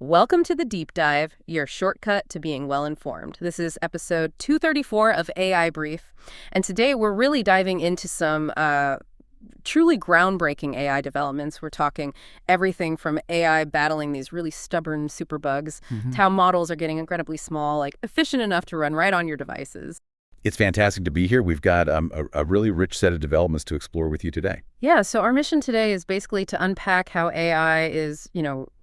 Welcome to the Deep Dive, your shortcut to being well-informed. This is episode 234 of AI Brief, and today we're really diving into some truly groundbreaking AI developments. We're talking everything from AI battling these really stubborn superbugs to how models are getting incredibly small, like efficient enough to run right on your devices. It's fantastic to be here. We've got a really rich set of developments to explore with you today. Yeah, so our mission today is basically to unpack how AI is,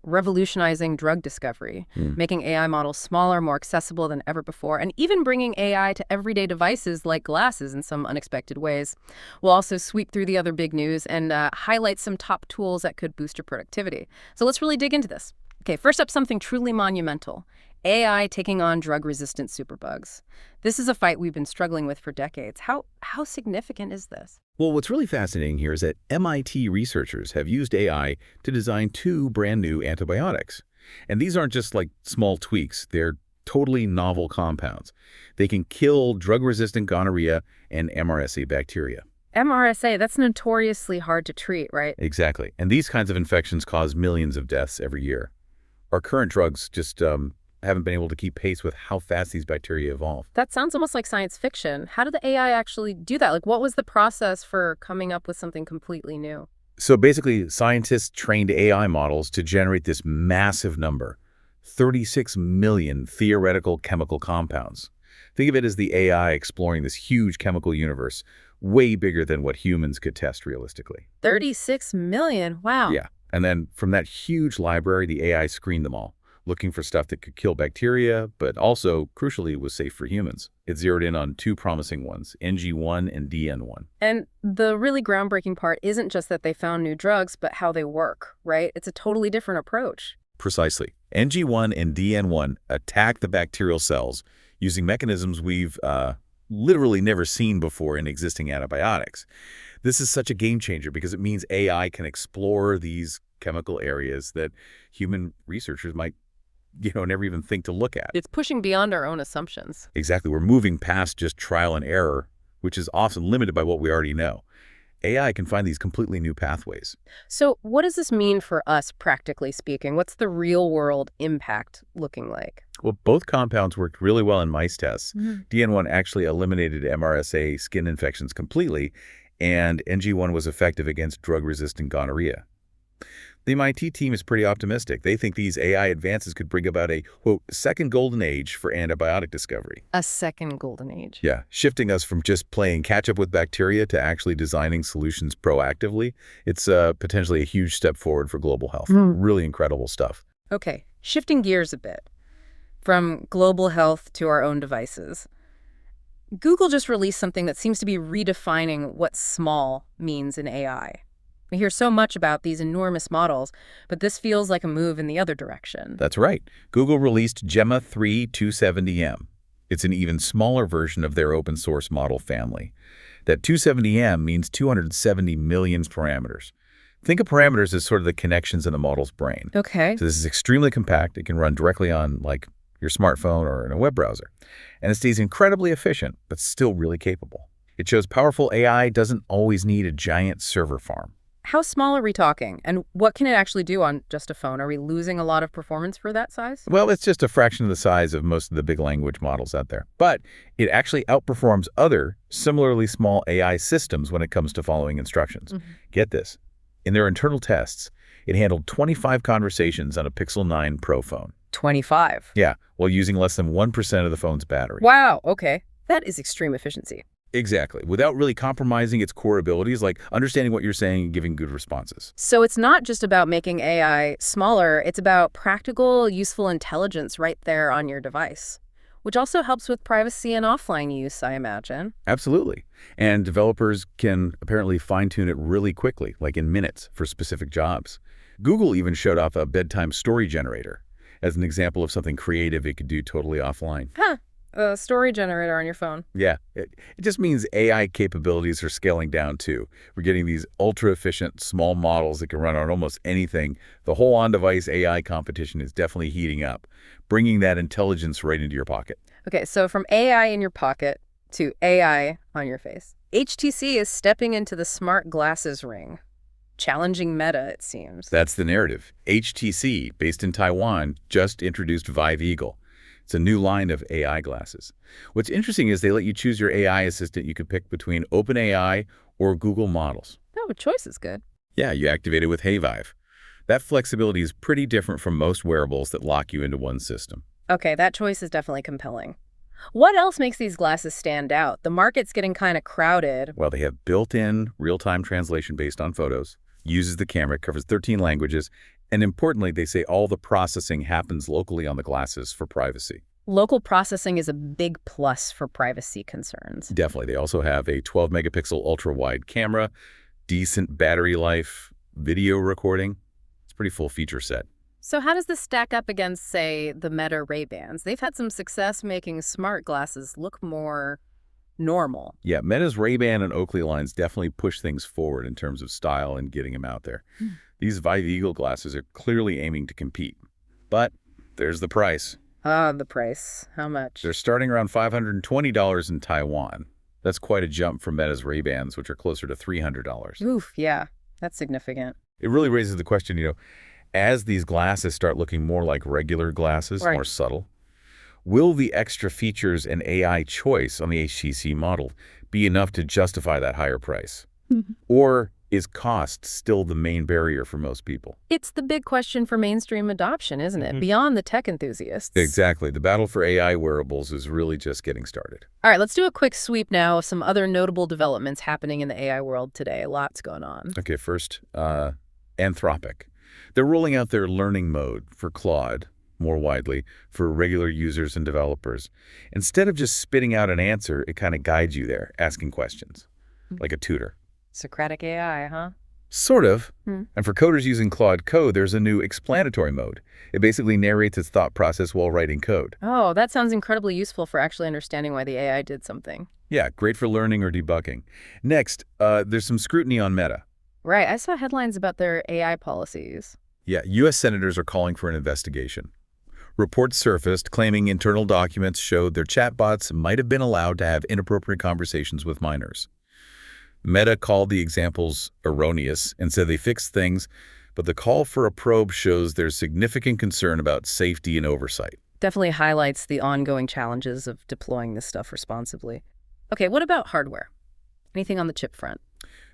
revolutionizing drug discovery, making AI models smaller, more accessible than ever before, and even bringing AI to everyday devices like glasses in some unexpected ways. We'll also sweep through the other big news and highlight some top tools that could boost your productivity. So let's really dig into this. Okay, first up, something truly monumental. AI taking on drug-resistant superbugs. This is a fight we've been struggling with for decades. How significant is this? Well, what's really fascinating here is that MIT researchers have used AI to design two brand new antibiotics. And these aren't just like small tweaks. They're totally novel compounds. They can kill drug-resistant gonorrhea and MRSA bacteria. MRSA, that's notoriously hard to treat, right? Exactly. And these kinds of infections cause millions of deaths every year. Our current drugs just haven't been able to keep pace with how fast these bacteria evolve. That sounds almost like science fiction. How did the AI actually do that? Like, what was the process for coming up with something completely new? So basically, scientists trained AI models to generate this massive number, 36 million theoretical chemical compounds. Think of it as the AI exploring this huge chemical universe, way bigger than what humans could test realistically. 36 million? Wow. Yeah. And then from that huge library, the AI screened them all, looking for stuff that could kill bacteria, but also, crucially, was safe for humans. It zeroed in on two promising ones, NG1 and DN1. And the really groundbreaking part isn't just that they found new drugs, but how they work, right? It's a totally different approach. Precisely. NG1 and DN1 attack the bacterial cells using mechanisms we've literally never seen before in existing antibiotics. This is such a game changer because it means AI can explore these chemical areas that human researchers might never even think to look at. It's pushing beyond our own assumptions. Exactly. We're moving past just trial and error, which is often limited by what we already know. AI can find these completely new pathways. So what does this mean for us, practically speaking? What's the real-world impact looking like? Well, both compounds worked really well in mice tests. DN1 actually eliminated MRSA skin infections completely, and NG1 was effective against drug-resistant gonorrhea. The MIT team is pretty optimistic. They think these AI advances could bring about a, quote, second golden age for antibiotic discovery. A second golden age. Yeah, shifting us from just playing catch-up with bacteria to actually designing solutions proactively. It's potentially a huge step forward for global health. Really incredible stuff. Okay, shifting gears a bit from global health to our own devices. Google just released something that seems to be redefining what small means in AI. We hear so much about these enormous models, but this feels like a move in the other direction. That's right. Google released Gemma 3 270M. It's an even smaller version of their open source model family. That 270M means 270 million parameters. Think of parameters as sort of the connections in the model's brain. Okay. So this is extremely compact. It can run directly on, like, your smartphone or in a web browser. And it stays incredibly efficient, but still really capable. It shows powerful AI doesn't always need a giant server farm. How small are we talking? And what can it actually do on just a phone? Are we losing a lot of performance for that size? Well, it's just a fraction of the size of most of the big language models out there. But it actually outperforms other similarly small AI systems when it comes to following instructions. Get this. In their internal tests, it handled 25 conversations on a Pixel 9 Pro phone. 25? Yeah, while using less than 1% of the phone's battery. Wow, okay. That is extreme efficiency. Exactly, without really compromising its core abilities, like understanding what you're saying and giving good responses. So it's not just about making AI smaller, it's about practical, useful intelligence right there on your device, which also helps with privacy and offline use, I imagine. Absolutely. And developers can apparently fine-tune it really quickly, like in minutes, for specific jobs. Google even showed off a bedtime story generator as an example of something creative it could do totally offline. Huh. A story generator on your phone. Yeah, it just means AI capabilities are scaling down too. We're getting these ultra-efficient small models that can run on almost anything. The whole on-device AI competition is definitely heating up, bringing that intelligence right into your pocket. Okay, so from AI in your pocket to AI on your face. HTC is stepping into the smart glasses ring. challenging Meta, it seems. That's the narrative. HTC, based in Taiwan, just introduced Vive Eagle. It's a new line of AI glasses. What's interesting is they let you choose your AI assistant. You could pick between OpenAI or Google models. Oh, choice is good. Yeah, you activate it with Hey Vive. That flexibility is pretty different from most wearables that lock you into one system. Okay, that choice is definitely compelling. What else makes these glasses stand out? The market's getting kind of crowded. Well, they have built-in real-time translation based on photos, uses the camera, covers 13 languages, and importantly, they say all the processing happens locally on the glasses for privacy. Local processing is a big plus for privacy concerns. Definitely. They also have a 12-megapixel ultra-wide camera, decent battery life, video recording. It's a pretty full feature set. So how does this stack up against, say, the Meta Ray-Bans? They've had some success making smart glasses look more normal. Yeah, Meta's Ray-Ban and Oakley lines definitely push things forward in terms of style and getting them out there. These Vive Eagle glasses are clearly aiming to compete. But there's the price. Ah, the price. How much? They're starting around $520 in Taiwan. That's quite a jump from Meta's Ray-Bans, which are closer to $300. Oof, yeah. That's significant. It really raises the question, as these glasses start looking more like regular glasses, Right. more subtle, will the extra features and AI choice on the HTC model be enough to justify that higher price? Or is cost still the main barrier for most people? It's the big question for mainstream adoption, isn't it? Beyond the tech enthusiasts. Exactly. The battle for AI wearables is really just getting started. All right, let's do a quick sweep now of some other notable developments happening in the AI world today. Lots going on. Okay, first, Anthropic. They're rolling out their learning mode for Claude more widely for regular users and developers. Instead of just spitting out an answer, it kind of guides you there, asking questions, like a tutor. Socratic AI, huh? Sort of. And for coders using Claude Code, there's a new explanatory mode. It basically narrates its thought process while writing code. Oh, that sounds incredibly useful for actually understanding why the AI did something. Yeah, great for learning or debugging. Next, there's some scrutiny on Meta. Right, I saw headlines about their AI policies. Yeah, U.S. senators are calling for an investigation. Reports surfaced claiming internal documents showed their chatbots might have been allowed to have inappropriate conversations with minors. Meta called the examples erroneous and said they fixed things, but the call for a probe shows there's significant concern about safety and oversight. Definitely highlights the ongoing challenges of deploying this stuff responsibly. Okay, what about hardware? Anything on the chip front?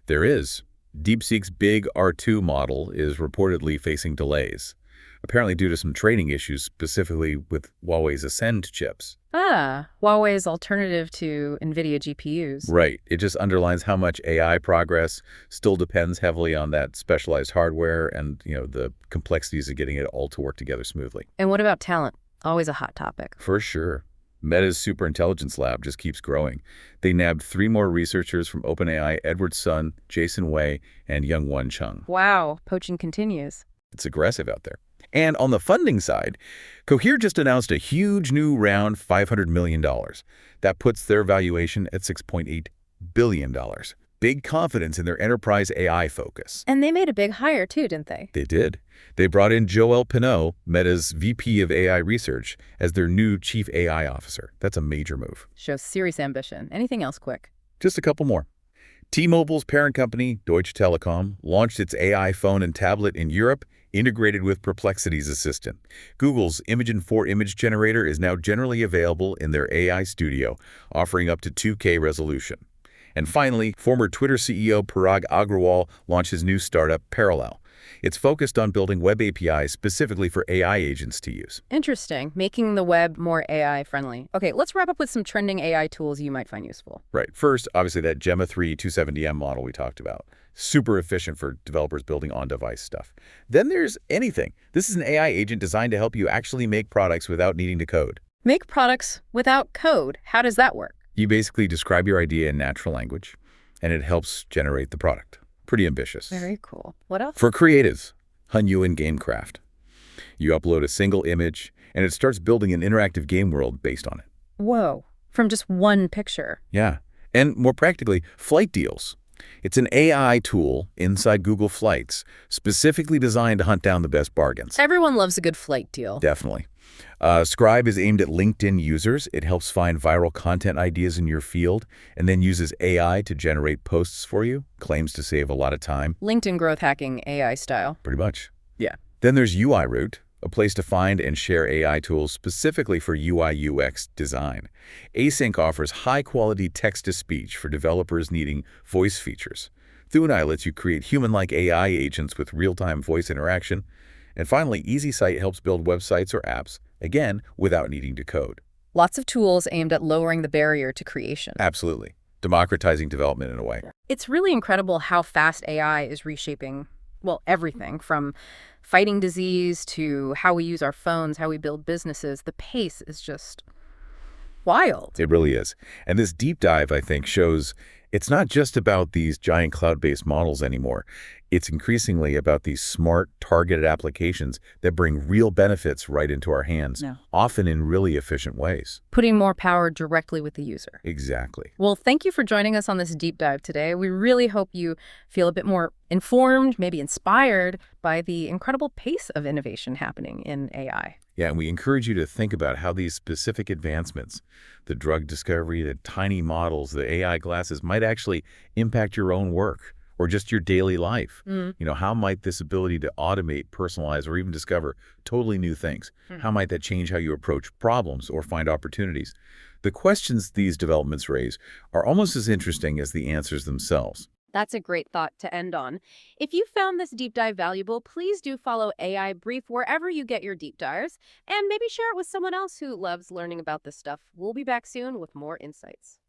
There is. DeepSeek's big R2 model is reportedly facing delays, apparently due to some training issues, specifically with Huawei's Ascend chips. Ah, Huawei's alternative to NVIDIA GPUs. Right. It just underlines how much AI progress still depends heavily on that specialized hardware and, the complexities of getting it all to work together smoothly. And what about talent? Always a hot topic. For sure. Meta's superintelligence lab just keeps growing. They nabbed 3 more researchers from OpenAI, Edward Sun, Jason Wei, and Youngwon Chung. Wow, poaching continues. It's aggressive out there. And on the funding side, Cohere just announced a huge new round, $500 million. That puts their valuation at $6.8 billion. Big confidence in their enterprise AI focus. And they made a big hire too, didn't they? They did. They brought in Joel Pineau, Meta's VP of AI Research, as their new Chief AI Officer. That's a major move. Shows serious ambition. Anything else quick? Just a couple more. T-Mobile's parent company, Deutsche Telekom, launched its AI phone and tablet in Europe, integrated with Perplexity's assistant. Google's Imagen 4 image generator is now generally available in their AI studio, offering up to 2K resolution. And finally, former Twitter CEO Parag Agrawal launched his new startup, Parallel. It's focused on building web APIs specifically for AI agents to use. Interesting. Making the web more AI-friendly. Okay, let's wrap up with some trending AI tools you might find useful. Right. First, obviously, that Gemma 3 270M model we talked about. Super efficient for developers building on-device stuff. Then there's Anything. This is an AI agent designed to help you actually make products without needing to code. Make products without code. How does that work? You basically describe your idea in natural language, and it helps generate the product. Pretty ambitious. Very cool. What else? For creatives, Hunyuan Gamecraft. You upload a single image, and it starts building an interactive game world based on it. Whoa. From just one picture. Yeah. And more practically, Flight Deals. It's an AI tool inside Google Flights, specifically designed to hunt down the best bargains. Everyone loves a good flight deal. Definitely. Scrybe is aimed at LinkedIn users. It helps find viral content ideas in your field and then uses AI to generate posts for you. Claims to save a lot of time. LinkedIn growth hacking AI style. Pretty much. Yeah. Then there's UIRoot, a place to find and share AI tools specifically for UI/UX design. Async offers high-quality text-to-speech for developers needing voice features. Thunai lets you create human-like AI agents with real-time voice interaction. And finally, EasySite helps build websites or apps, again, without needing to code. Lots of tools aimed at lowering the barrier to creation. Absolutely. Democratizing development in a way. It's really incredible how fast AI is reshaping, well, everything from fighting disease to how we use our phones, how we build businesses. The pace is just wild. It really is. And this deep dive, I think, shows it's not just about these giant cloud-based models anymore. It's increasingly about these smart, targeted applications that bring real benefits right into our hands, often in really efficient ways. Putting more power directly with the user. Exactly. Well, thank you for joining us on this deep dive today. We really hope you feel a bit more informed, maybe inspired by the incredible pace of innovation happening in AI. Yeah, and we encourage you to think about how these specific advancements, the drug discovery, the tiny models, the AI glasses, might actually impact your own work or just your daily life. How might this ability to automate, personalize, or even discover totally new things, how might that change how you approach problems or find opportunities? The questions these developments raise are almost as interesting as the answers themselves. That's a great thought to end on. If you found this deep dive valuable, please do follow AI Brief wherever you get your deep dives, and maybe share it with someone else who loves learning about this stuff. We'll be back soon with more insights.